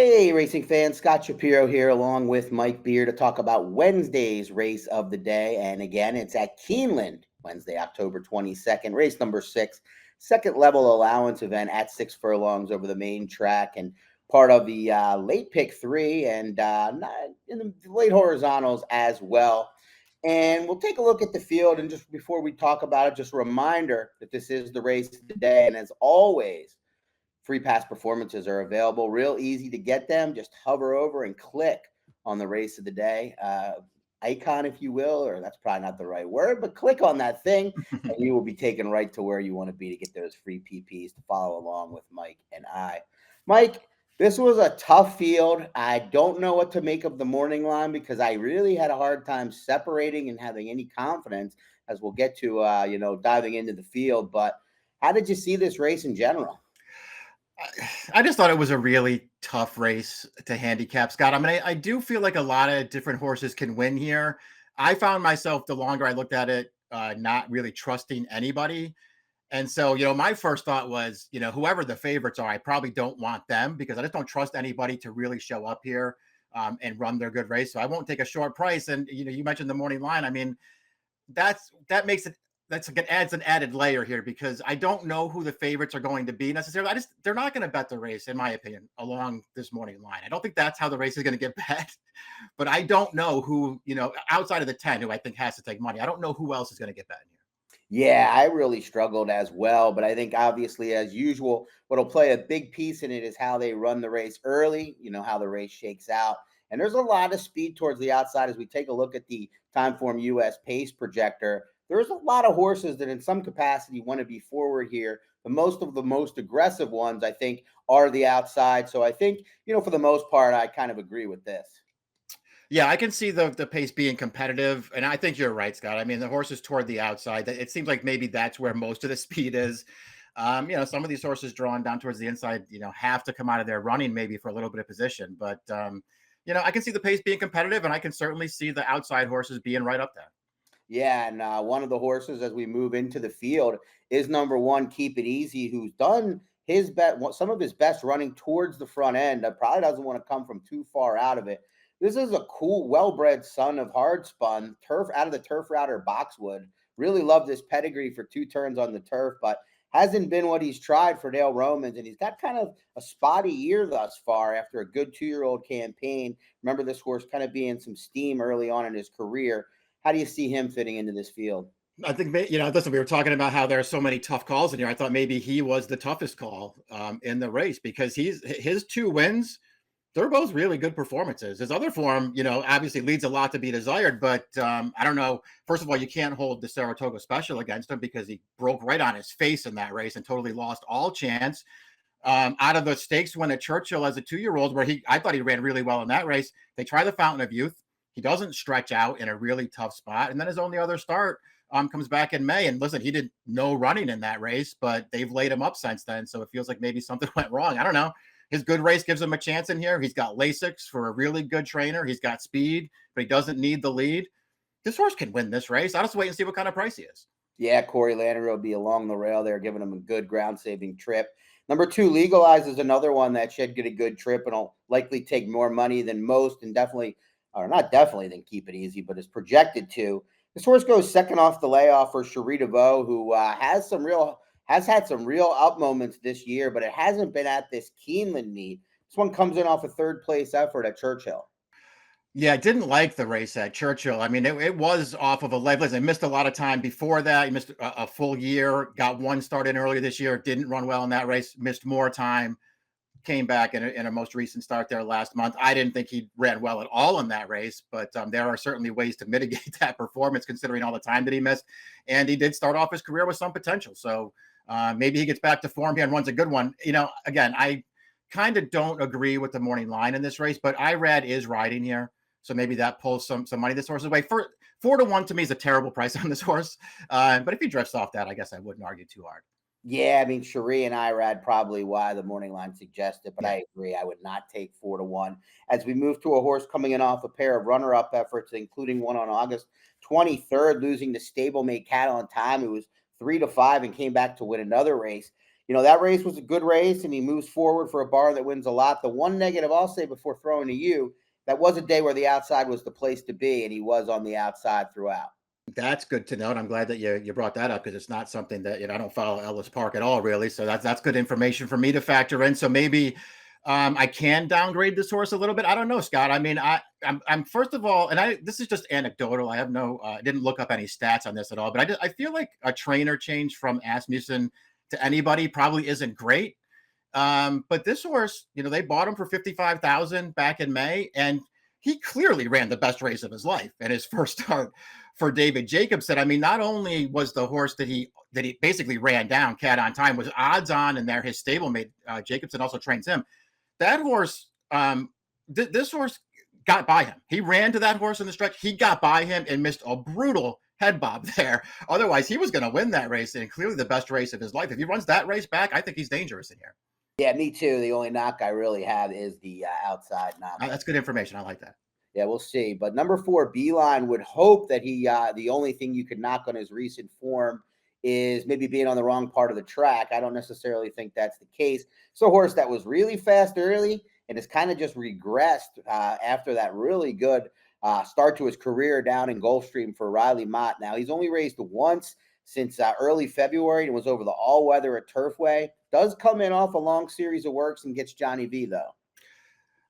Hey, racing fans, Scott Shapiro here, along with Mike Beer to talk about Wednesday's race of the day. And again, it's at Keeneland, Wednesday, October 22nd, race number 6, second level allowance event at 6 furlongs over the main track and part of the late pick 3 and in the late horizontals as well. And we'll take a look at the field. And just before we talk about it, just a reminder that this is the race of the day. And as always, free pass performances are available. Real easy to get them. Just hover over and click on the race of the day icon, if you will, or that's probably not the right word, but click on that thing and you will be taken right to where you want to be to get those free PPs to follow along with Mike and I. Mike, this was a tough field. I don't know what to make of the morning line because I really had a hard time separating and having any confidence as we'll get to, diving into the field. But how did you see this race in general? I just thought it was a really tough race to handicap, Scott. I mean, I do feel like a lot of different horses can win here. I found myself, the longer I looked at it, not really trusting anybody. And so, my first thought was, whoever the favorites are, I probably don't want them because I just don't trust anybody to really show up here and run their good race. So I won't take a short price. And, you mentioned the morning line. I mean, that makes it adds an added layer here because I don't know who the favorites are going to be necessarily. They're not going to bet the race, in my opinion, along this morning line. I don't think that's how the race is going to get bet, but I don't know who, outside of the 10 who I think has to take money. I don't know who else is going to get bet in here. Yeah, I really struggled as well, but I think obviously, as usual, what'll play a big piece in it is how they run the race early, how the race shakes out. And there's a lot of speed towards the outside as we take a look at the Timeform US pace projector. There's a lot of horses that in some capacity want to be forward here. But most of the most aggressive ones, I think, are the outside. So I think, for the most part, I kind of agree with this. Yeah, I can see the pace being competitive, and I think you're right, Scott. I mean, the horses toward the outside. It seems like maybe that's where most of the speed is. Some of these horses drawn down towards the inside, have to come out of there running maybe for a little bit of position. But I can see the pace being competitive, and I can certainly see the outside horses being right up there. Yeah, and one of the horses as we move into the field is number 1, Keep It Easy, who's done some of his best running towards the front end. Probably doesn't want to come from too far out of it. This is a cool, well-bred son of hard spun turf out of the turf router Boxwood. Really love this pedigree for 2 turns on the turf, but hasn't been what he's tried for Dale Romans, and he's got kind of a spotty year thus far after a good 2-year-old campaign. Remember this horse kind of being some steam early on in his career. How do you see him fitting into this field? I think, listen, we were talking about how there are so many tough calls in here. I thought maybe he was the toughest call in the race because his 2 wins, they're both really good performances. His other form, obviously leaves a lot to be desired, but I don't know. First of all, you can't hold the Saratoga Special against him because he broke right on his face in that race and totally lost all chance. Out of the stakes win at Churchill as a 2-year-old, where I thought he ran really well in that race. They try the Fountain of Youth. He doesn't stretch out in a really tough spot. And then his only other start comes back in May. And listen, he did no running in that race, but they've laid him up since then. So it feels like maybe something went wrong. I don't know. His good race gives him a chance in here. He's got Lasix for a really good trainer. He's got speed, but he doesn't need the lead. This horse can win this race. I'll just wait and see what kind of price he is. Yeah, Corey Lander will be along the rail there, giving him a good ground-saving trip. Number 2, Legalize is another one that should get a good trip and will likely take more money than most and definitely, or not definitely than Keep It Easy, but is projected to. This horse goes second off the layoff for Cherie DeVoe, who has had some real up moments this year, but it hasn't been at this Keeneland meet. This one comes in off a 3rd place effort at Churchill. Yeah, I didn't like the race at Churchill. I mean, it was off of a leg. Listen, missed a lot of time before that. He missed a full year, got 1 start in earlier this year, didn't run well in that race, missed more time, came back in a most recent start there last month. I didn't think he ran well at all in that race, but there are certainly ways to mitigate that performance considering all the time that he missed. And he did start off his career with some potential. So maybe he gets back to form here and runs a good one. Again, I kind of don't agree with the morning line in this race, but IRAD is riding here. So maybe that pulls some money this horse's way. 4 to 1 to me is a terrible price on this horse. But if he drifts off that, I guess I wouldn't argue too hard. Yeah, I mean, Cherie and Irad probably why the morning line suggested, but I agree. I would not take 4 to 1. As we move to a horse coming in off a pair of runner-up efforts, including one on August 23rd, losing to stablemate Cat on Time, who was 3 to 5 and came back to win another race. that race was a good race, and he moves forward for a bar that wins a lot. The one negative I'll say before throwing to you, that was a day where the outside was the place to be, and he was on the outside throughout. That's good to know, and I'm glad that you brought that up because it's not something that I don't follow Ellis Park at all, really. So that's good information for me to factor in. So maybe I can downgrade this horse a little bit. I don't know, Scott. I mean, I'm first of all, and this is just anecdotal. I have I didn't look up any stats on this at all, but I feel like a trainer change from Asmussen to anybody probably isn't great. But this horse, they bought him for 55,000 back in May, and he clearly ran the best race of his life in his first start for David Jacobson. I mean, not only was the horse that he basically ran down, Cat on Time, was odds on in there. His stablemate Jacobson also trains him. That horse, this horse got by him. He ran to that horse in the stretch. He got by him and missed a brutal head bob there. Otherwise, he was going to win that race, and clearly the best race of his life. If he runs that race back, I think he's dangerous in here. Yeah, me too. The only knock I really have is the outside knock. That's good information. I like that. Yeah, we'll see. But number 4, Beeline, would hope that the only thing you could knock on his recent form is maybe being on the wrong part of the track. I don't necessarily think that's the case. It's a horse that was really fast early and has kind of just regressed after that really good start to his career down in Gulfstream for Riley Mott. Now, he's only raced once since early February and was over the all-weather at Turfway. Does come in off a long series of works and gets Johnny V, though.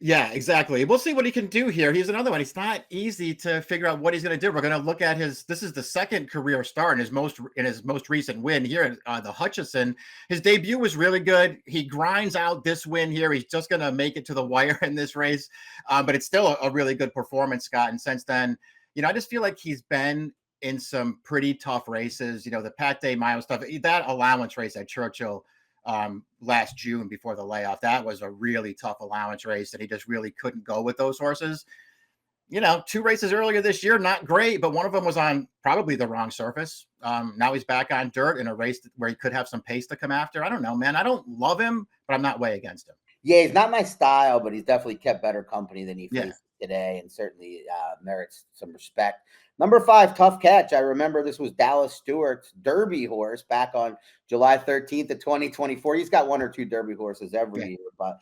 Yeah, exactly. We'll see what he can do here. He's another one. It's not easy to figure out what he's going to do. We're going to look at this is the second career start in his most recent win here at the Hutchison. His debut was really good. He grinds out this win here. He's just going to make it to the wire in this race. But it's still a really good performance, Scott. And since then, I just feel like he's been in some pretty tough races. The Pat Day Mile stuff, that allowance race at Churchill last June before the layoff, that was a really tough allowance race, and he just really couldn't go with those horses. 2 races earlier this year, not great, but one of them was on probably the wrong surface. Now he's back on dirt in a race where he could have some pace to come after. I don't know, man. I don't love him, but I'm not way against him. Yeah, he's not my style, but he's definitely kept better company than he faced today, and certainly merits some respect. Number 5, Tough Catch. I remember this was Dallas Stewart's Derby horse back on July 13th of 2024. He's got 1 or 2 Derby horses every year, but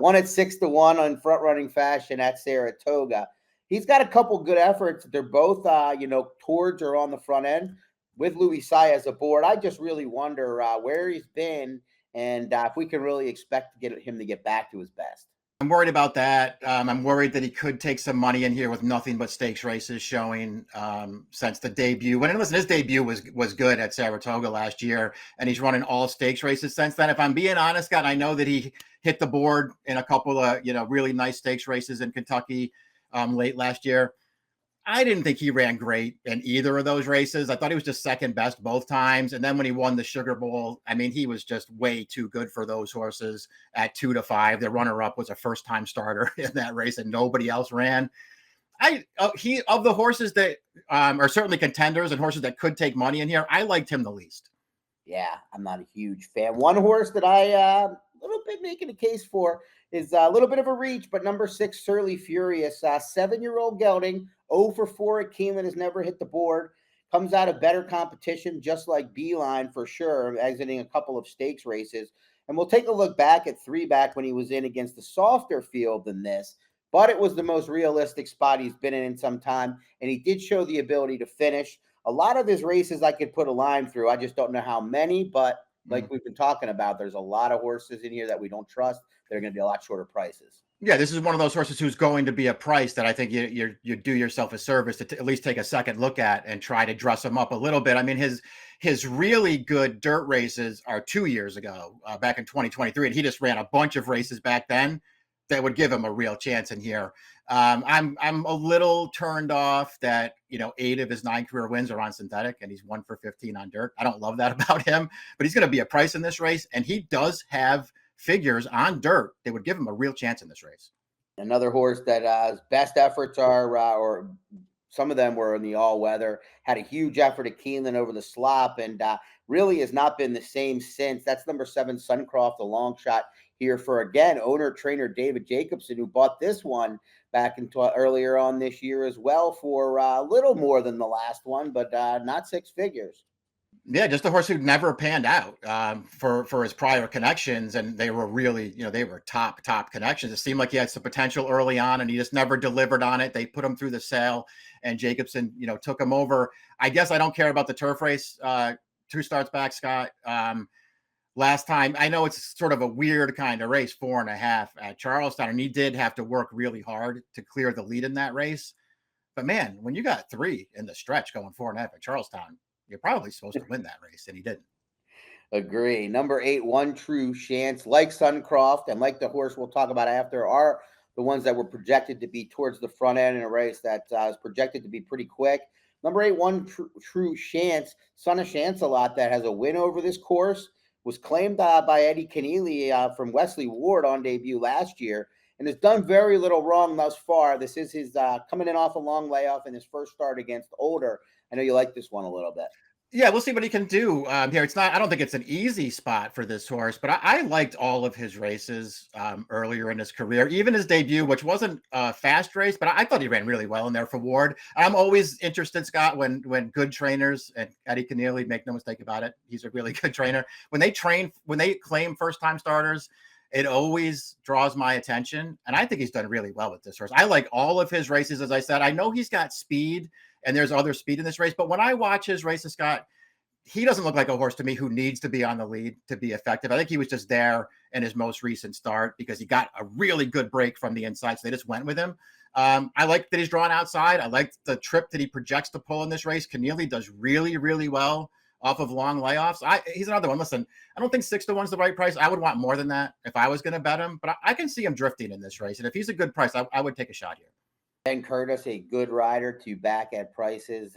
won at 6-1 on front running fashion at Saratoga. He's got a couple good efforts. They're both, towards or on the front end with Louis Saez aboard. I just really wonder where he's been and if we can really expect him to get back to his best. I'm worried about that. I'm worried that he could take some money in here with nothing but stakes races showing since the debut. His debut was good at Saratoga last year, and he's running all stakes races since then. If I'm being honest, Scott, I know that he hit the board in a couple of really nice stakes races in Kentucky late last year. I didn't think he ran great in either of those races. I thought he was just second best both times. And then when he won the Sugar Bowl, I mean, he was just way too good for those horses at 2-5. The runner-up was a first-time starter in that race, and nobody else ran. Of the horses that are certainly contenders and horses that could take money in here, I liked him the least. Yeah, I'm not a huge fan. One horse that I a little bit making a case for is a little bit of a reach, but number 6, Surly Furious, 7-year-old gelding, 0-4 at Keeneland, has never hit the board. Comes out of better competition, just like Beeline for sure, exiting a couple of stakes races. And we'll take a look back at 3 back when he was in against a softer field than this, but it was the most realistic spot he's been in some time, and he did show the ability to finish. A lot of his races I could put a line through. I just don't know how many, but like we've been talking about, there's a lot of horses in here that we don't trust. They're going to be a lot shorter prices. Yeah, this is one of those horses who's going to be a price that I think you do yourself a service to at least take a second look at and try to dress him up a little bit. I mean, his really good dirt races are 2 years ago, back in 2023, and he just ran a bunch of races back then that would give him a real chance in here. I'm a little turned off that 8 of his 9 career wins are on synthetic, and he's 1-for-15 on dirt. I don't love that about him, but he's going to be a price in this race, and he does have figures on dirt that would give him a real chance in this race. Another horse that his best efforts are, or some of them were in the all-weather, had a huge effort at Keeneland over the slop, and really has not been the same since. That's number 7, Suncroft, a long shot here for, again, owner-trainer David Jacobson, who bought this one back earlier on this year as well for a little more than the last one, but not 6 figures. Yeah, just a horse who never panned out for his prior connections, and they were really, they were top connections. It seemed like he had some potential early on, and he just never delivered on it. They put him through the sale, and Jacobson, took him over. I guess I don't care about the turf race. 2 starts back, Scott. Last time, I know it's sort of a weird kind of race, 4.5 at Charlestown, and he did have to work really hard to clear the lead in that race. But man, when you got 3 in the stretch going 4.5 at Charlestown, you're probably supposed to win that race, and he didn't. Agree. Number 8, One True Chance, like Suncroft and like the horse we'll talk about after, are the ones that were projected to be towards the front end in a race that is projected to be pretty quick. Number 8, One True Chance, son of Chance-a-Lot, that has a win over this course, was claimed by Eddie Kenneally from Wesley Ward on debut last year, and has done very little wrong thus far. This is his coming in off a long layoff in his first start against Older. I know you like this one a little bit. Yeah, we'll see what he can do here. It's not, I don't think it's an easy spot for this horse, but I liked all of his races earlier in his career, even his debut, which wasn't a fast race, but I thought he ran really well in there for Ward. I'm always interested, Scott, when good trainers, and Eddie Kenneally, make no mistake about it, he's a really good trainer. When they claim first-time starters, it always draws my attention, and I think he's done really well with this horse. I like all of his races, as I said. I know he's got speed, and there's other speed in this race, but when I watch his races, Scott, he doesn't look like a horse to me who needs to be on the lead to be effective. I think he was just there in his most recent start because he got a really good break from the inside, so they just went with him. I like that he's drawn outside. I like the trip that he projects to pull in this race. Kenneally does really, really well off of long layoffs. He's another one. Listen, I don't think 6-1 is the right price. I would want more than that if I was going to bet him, but I can see him drifting in this race. And if he's a good price, I would take a shot here. Ben Curtis, a good rider to back at prices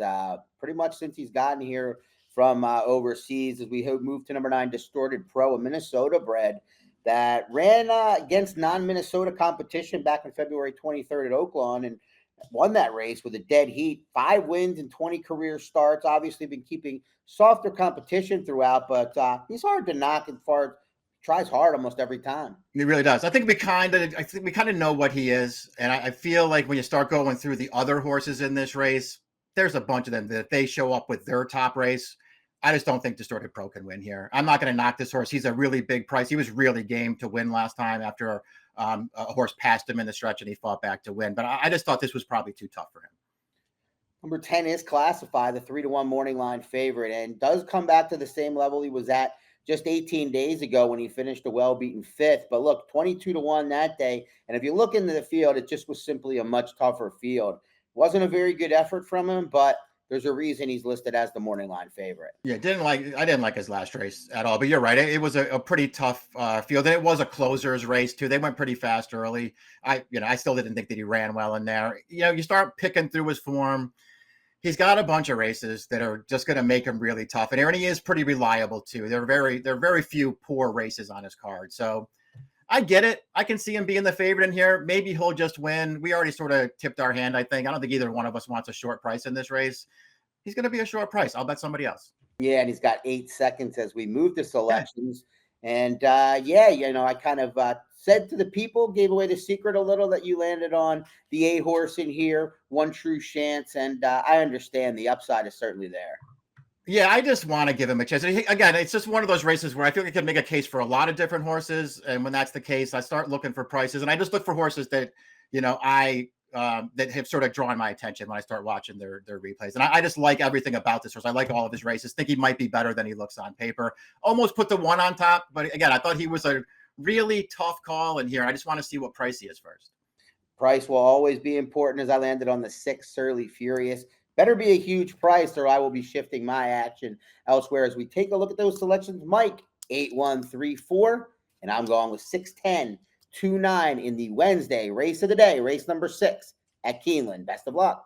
pretty much since he's gotten here from overseas. As we move to number 9, Distorted Pro, a Minnesota bred that ran against non-Minnesota competition back on February 23rd at Oaklawn and won that race with a dead heat. 5 wins and 20 career starts. Obviously been keeping softer competition throughout, but he's hard to knock as far as tries hard almost every time. He really does. I think we kind of know what he is, and I feel like when you start going through the other horses in this race, there's a bunch of them that if they show up with their top race, I just don't think Distorted Pro can win here. I'm not going to knock this horse. He's a really big price. He was really game to win last time after a horse passed him in the stretch and he fought back to win. But I just thought this was probably too tough for him. Number 10 is Classify, the 3-1 morning line favorite, and does come back to the same level he was at just 18 days ago when he finished a well-beaten 5th. But look, 22-1 that day. And if you look into the field, it just was simply a much tougher field. Wasn't a very good effort from him, but there's a reason he's listed as the morning line favorite. Yeah, I didn't like his last race at all, but you're right. It was a pretty tough field, and it was a closer's race too. They went pretty fast early. I still didn't think that he ran well in there. You start picking through his form. He's got a bunch of races that are just going to make him really tough, and he is pretty reliable too. There are very few poor races on his card, so I get it. I can see him being the favorite in here. Maybe he'll just win. We already sort of tipped our hand, I think. I don't think either one of us wants a short price in this race. He's going to be a short price. I'll bet somebody else. Yeah, and he's got 8 seconds as we move to selections. Yeah. And I kind of said to the people, gave away the secret a little that you landed on the A horse in here, One True Chance. And I understand the upside is certainly there. Yeah, I just want to give him a chance. Again, it's just one of those races where I feel like I can make a case for a lot of different horses. And when that's the case, I start looking for prices. And I just look for horses that, that have sort of drawn my attention when I start watching their replays. And I just like everything about this horse. I like all of his races. Think he might be better than he looks on paper. Almost put the 1 on top. But again, I thought he was a really tough call in here. I just want to see what price he is first. Price will always be important, as I landed on the 6, Surly Furious. Better be a huge price or I will be shifting my action elsewhere as we take a look at those selections. Mike, 8-1-3-4, and I'm going with 6-10-2-9 in the Wednesday race of the day, race number 6 at Keeneland. Best of luck.